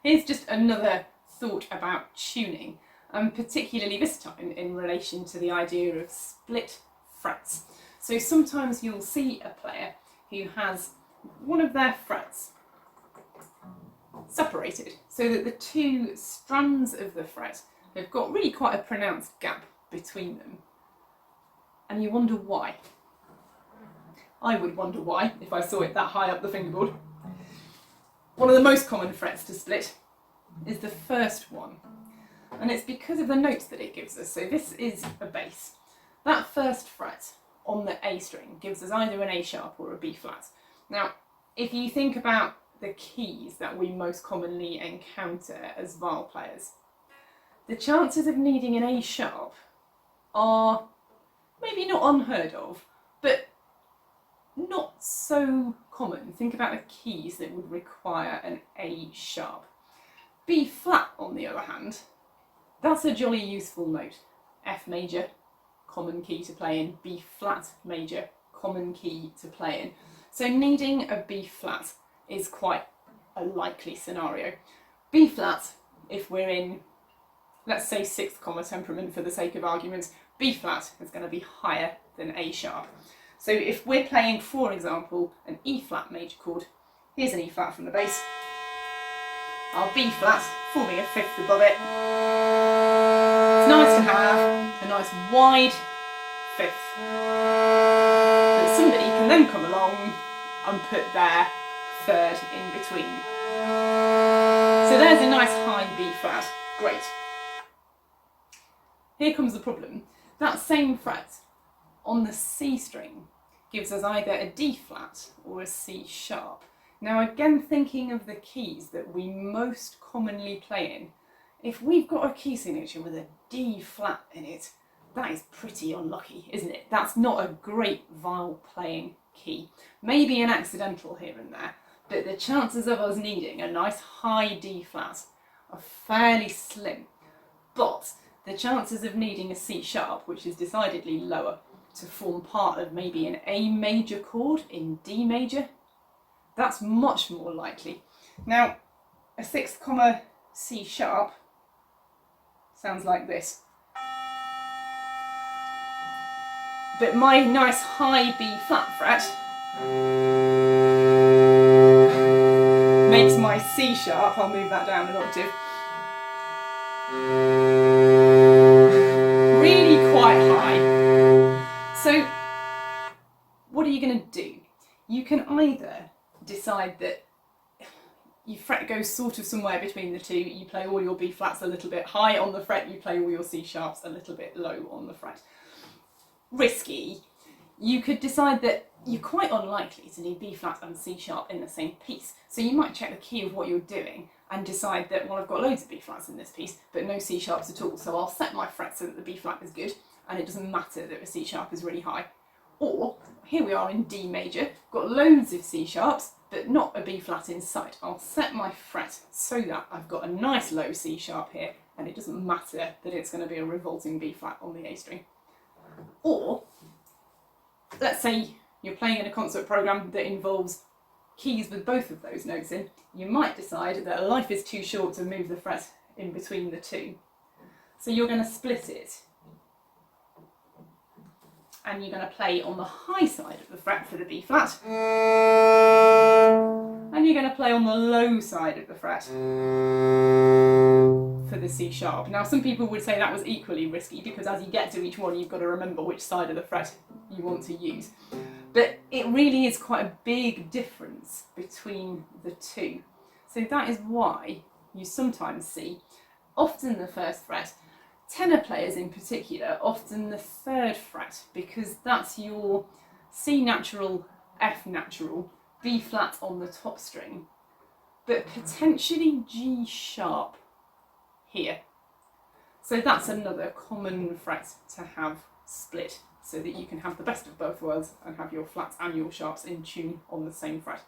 Here's just another thought about tuning, and particularly this time in relation to the idea of split frets. So sometimes you'll see a player who has one of their frets separated so that the two strands of the fret have got really quite a pronounced gap between them. And you wonder why. I would wonder why if I saw it that high up the fingerboard. One of the most common frets to split is the first one, and it's because of the notes that it gives us. So this is a bass. That first fret on the A string gives us either an A sharp or a B flat. Now, if you think about the keys that we most commonly encounter as viol players, the chances of needing an A sharp are maybe not unheard of, but not so common. Think about the keys that would require an A sharp. B flat, on the other hand, that's a jolly useful note. F major, common key to play in. B flat major, common key to play in. So needing a B flat is quite a likely scenario. B flat, if we're in, let's say, sixth comma temperament for the sake of argument, B flat is going to be higher than A sharp. So if we're playing, for example, an E flat major chord, here's an E flat from the bass, our B flat forming a fifth above it. It's nice to have a nice wide fifth that somebody can then come along and put their third in between. So there's a nice high B flat, great. Here comes the problem. That same fret on the C string gives us either a D flat or a C sharp. Now again, thinking of the keys that we most commonly play in, if we've got a key signature with a D flat in it, that is pretty unlucky, isn't it? That's not a great viol playing key. Maybe an accidental here and there, but the chances of us needing a nice high D flat are fairly slim. But the chances of needing a C sharp, which is decidedly lower, to form part of maybe an A major chord in D major, that's much more likely. Now, a sixth comma C sharp sounds like this. But my nice high B flat fret makes my C sharp, I'll move that down an octave, really quite high. So what are you going to do? You can either decide that your fret goes sort of somewhere between the two, you play all your B flats a little bit high on the fret, you play all your C sharps a little bit low on the fret. Risky. You could decide that you're quite unlikely to need B flat and C sharp in the same piece. So you might check the key of what you're doing and decide that, well, I've got loads of B flats in this piece, but no C sharps at all. So I'll set my fret so that the B flat is good, and it doesn't matter that the C sharp is really high. Or, here we are in D major, got loads of C sharps, but not a B flat in sight. I'll set my fret so that I've got a nice low C sharp here, and it doesn't matter that it's going to be a revolting B flat on the A string. Or, let's say you're playing in a concert program that involves keys with both of those notes in, you might decide that life is too short to move the fret in between the two. So you're going to split it, and you're going to play on the high side of the fret for the B flat, and you're going to play on the low side of the fret for the C sharp. Now, some people would say that was equally risky, because as you get to each one, you've got to remember which side of the fret you want to use. But it really is quite a big difference between the two. So that is why you sometimes see, often the first fret, tenor players in particular, often the third fret, because that's your C natural, F natural, B flat on the top string, but potentially G sharp here. So that's another common fret to have split, so that you can have the best of both worlds and have your flats and your sharps in tune on the same fret.